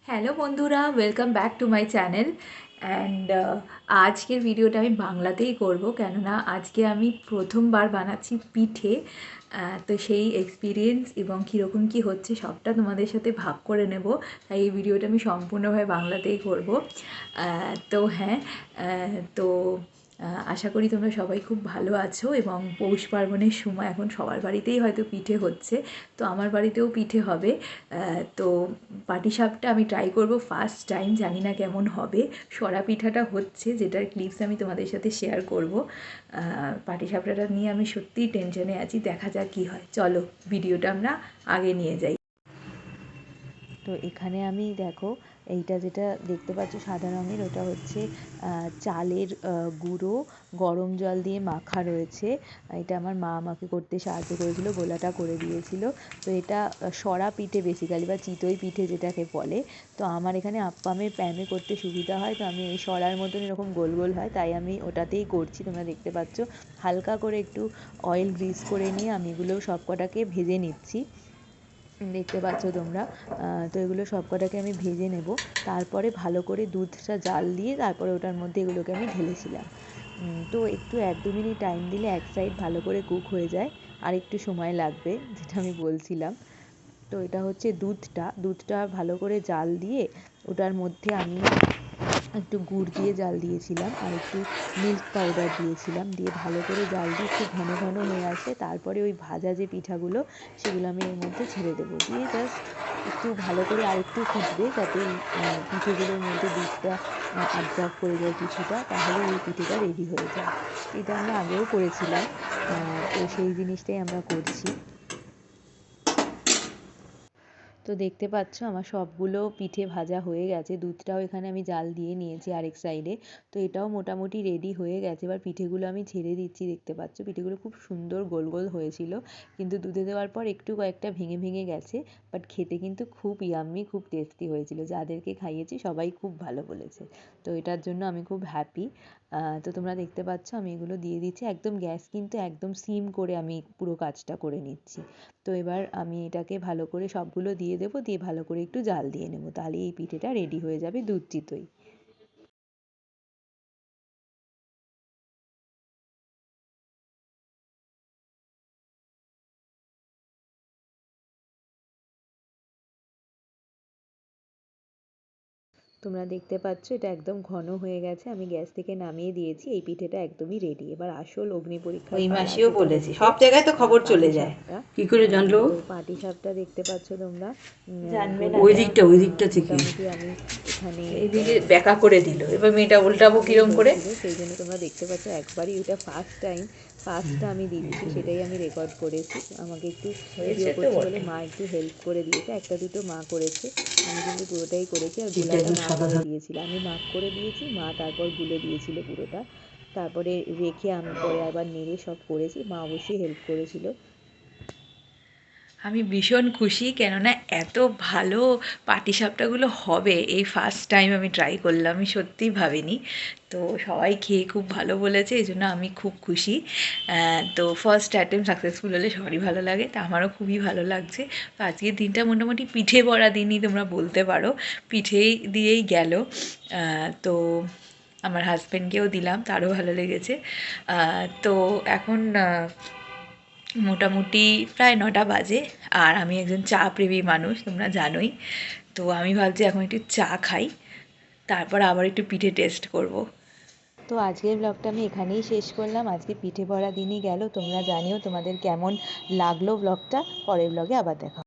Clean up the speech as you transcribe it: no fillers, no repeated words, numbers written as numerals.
Hello বন্ধুরা, welcome back to my channel. And আজকের ভিডিওটা আমি বাংলাতেই করব, কেননা আজকে আমি প্রথমবার বানাচ্ছি পিঠে। তো সেই এক্সপিরিয়েন্স এবং কীরকম কী হচ্ছে সবটা তোমাদের সাথে ভাগ করে নেব, তাই এই ভিডিওটা আমি সম্পূর্ণভাবে বাংলাতেই করব। তো হ্যাঁ, তো আশা করি তোমরা সবাই খুব ভালো আছো এবং পৌষ পার্বণের সময় এখন সবার বাড়িতেই হয়তো পিঠে হচ্ছে, তো আমার বাড়িতেও পিঠে হবে। তো পাটিসাপটা আমি ট্রাই করব ফার্স্ট টাইম, জানি না কেমন হবে। সরা পিঠাটা হচ্ছে, যেটার ক্লিপস আমি তোমাদের সাথে শেয়ার করব। পাটিসাপটাটা নিয়ে আমি সত্যিই টেনশনে আছি, দেখা যাক কী হয়। চলো ভিডিওটা আমরা আগে নিয়ে যাই। তো এখানে আমি দেখো, এইটা যেটা দেখতে পাচ্ছ সাদা রঙের, ওটা হচ্ছে চালের গুঁড়ো গরম জল দিয়ে মাখা রয়েছে। এটা আমার মা আমাকে করতে সাহায্য করেছিল, গোলাটা করে দিয়েছিল। তো এটা সরা পিঠে বেসিক্যালি, বা চিতই পিঠে যেটাকে বলে। তো আমার এখানে আপ্পামের প্যানে করতে সুবিধা হয়, তো আমি এই সরার মতন এরকম গোল গোল হয়, তাই আমি ওটাতেই করছি। তোমরা দেখতে পাচ্ছ হালকা করে একটু অয়েল গ্রিস করে নিয়ে আমি এগুলো সব কটাকে ভেজে নিচ্ছি, দেখতে পাচ্ছ তোমরা। তো এগুলো সব কটাকে আমি ভেজে নেব। তারপরে ভালো করে দুধটা জাল দিয়ে তারপরে ওটার মধ্যে এগুলোকে আমি ঢেলেছিলাম। তো একটু 1-2 মিনিট টাইম দিলে এক সাইড ভালো করে কুক হয়ে যায়, আর একটু সময় লাগবে, যেটা আমি বলছিলাম। তো এটা হচ্ছে দুধটা ভালো করে জাল দিয়ে ওটার মধ্যে আমি একটু গুড় দিয়ে জাল দিয়েছিলাম আর একটু মিল্ক পাউডার দিয়েছিলাম, দিয়ে ভালো করে জাল দিয়ে একটু ঘন ঘন হয়ে আসে, তারপরে ওই ভাজা যে পিঠাগুলো সেগুলো আমি এর মধ্যে ছেড়ে দেবো, দিয়ে জাস্ট একটু ভালো করে আর একটু ফুটবে, যাতে এই পিঠেগুলোর মধ্যে দুধটা অ্যাবজর্ব করে যায় কিছুটা, তাহলে এই পিঠেটা রেডি হয়ে যায়। এটা আমরা আগেও করেছিলাম, তো সেই জিনিসটাই আমরা করছি। তো দেখতে পাচ্ছ আমার সবগুলো পিঠে ভাজা হয়ে গেছে, দুধটাও এখানে আমি জাল দিয়ে নিয়েছি আরেক সাইডে। তো এটাও মোটামুটি রেডি হয়ে গেছে। এবার পিঠেগুলো আমি ছেড়ে দিচ্ছি, দেখতে পাচ্ছ পিঠেগুলো খুব সুন্দর গোল গোল হয়েছিল, কিন্তু দুধে দেওয়ার পর একটু কয়েকটা ভেঙে ভেঙে গেছে, বাট খেতে কিন্তু খুব ইয়াম্মি, খুব টেস্টি হয়েছিল। যাদেরকে খাইয়েছি সবাই খুব ভালো বলেছে, তো এটার জন্য আমি খুব হ্যাপি। তো তোমরা দেখতে পাচ্ছ আমি এগুলো দিয়ে দিচ্ছি, একদম গ্যাস কিন্তু একদম সিম করে আমি পুরো কাজটা করে নিচ্ছি। তো এবার আমি এটাকে ভালো করে সবগুলো দিয়ে দেবো, দিয়ে ভালো করে একটু জাল দিয়ে নেবো, তাহলে এই পিঠেটা রেডি হয়ে যাবে, দুধ চিতই। তোমরা দেখতে পাচ্ছ এটা একদম ঘন হয়ে গেছে, আমি গ্যাস থেকে নামিয়ে দিয়েছি, এই পিঠেটা একদমই রেডি। এবার আসল অগ্নি পরীক্ষা, ওই মাসিও বলেছি সব জায়গায় তো খবর চলে যায়, কি করে জানলো? পাটিসাপটা দেখতে পাচ্ছ তোমরা, জানবে না, ওই দিকটা থেকে মোটামুটি আমি এখানে এইদিকে ব্যাকা করে দিল, এবার মেয়েটা উল্টাবো কিরম করে, সেই জন্য তোমরা দেখতে পাচ্ছ একবারই ওইটা ফার্স্টটা আমি দিচ্ছি, সেটাই আমি রেকর্ড করেছি। আমাকে একটু ভিডিও করতে বলে মা একটু হেল্প করে দিয়েছে, একটা দুটো মা করেছে, আমি কিন্তু পুরোটাই করেছি। আর গোলাটা মা করে দিয়েছিল, আমি মাখ করে দিয়েছি, মা তারপর গুলে দিয়েছিল পুরোটা, তারপরে রেখে আমি পরে আবার নেড়ে সব করেছি, মা অবশ্যই হেল্প করেছিল। আমি ভীষণ খুশি, কেননা এত ভালো পাটিসাপটাগুলো হবে এই ফার্স্ট টাইম আমি ট্রাই করলাম, আমি সত্যিই ভাবিনি। তো সবাই খেয়ে খুব ভালো বলেছে, এই জন্য আমি খুব খুশি। তো ফার্স্ট অ্যাটেম্প সাকসেসফুল হলে সবারই ভালো লাগে, তা আমারও খুবই ভালো লাগছে। তো আজকের দিনটা মোটামুটি পিঠে ভরা দিনই তোমরা বলতে পারো, পিঠেই দিয়েই গেল। তো আমার হাজব্যান্ডকেও দিলাম, তারও ভালো লেগেছে। তো এখন মোটামুটি প্রায় 9টা বাজে, আর আমি একজন চা প্রেমী মানুষ, তোমরা জানোই। তো আমি ভাবছি এখন একটু চা খাই, তারপর আবার একটু পিঠে টেস্ট করব। তো আজকের ব্লগটা আমি এখানেই শেষ করলাম, আজকে পিঠে ভরা দিনই গেল। তোমরা জানিও তোমাদের কেমন লাগলো ব্লগটা, পরের ব্লগে আবার দেখা।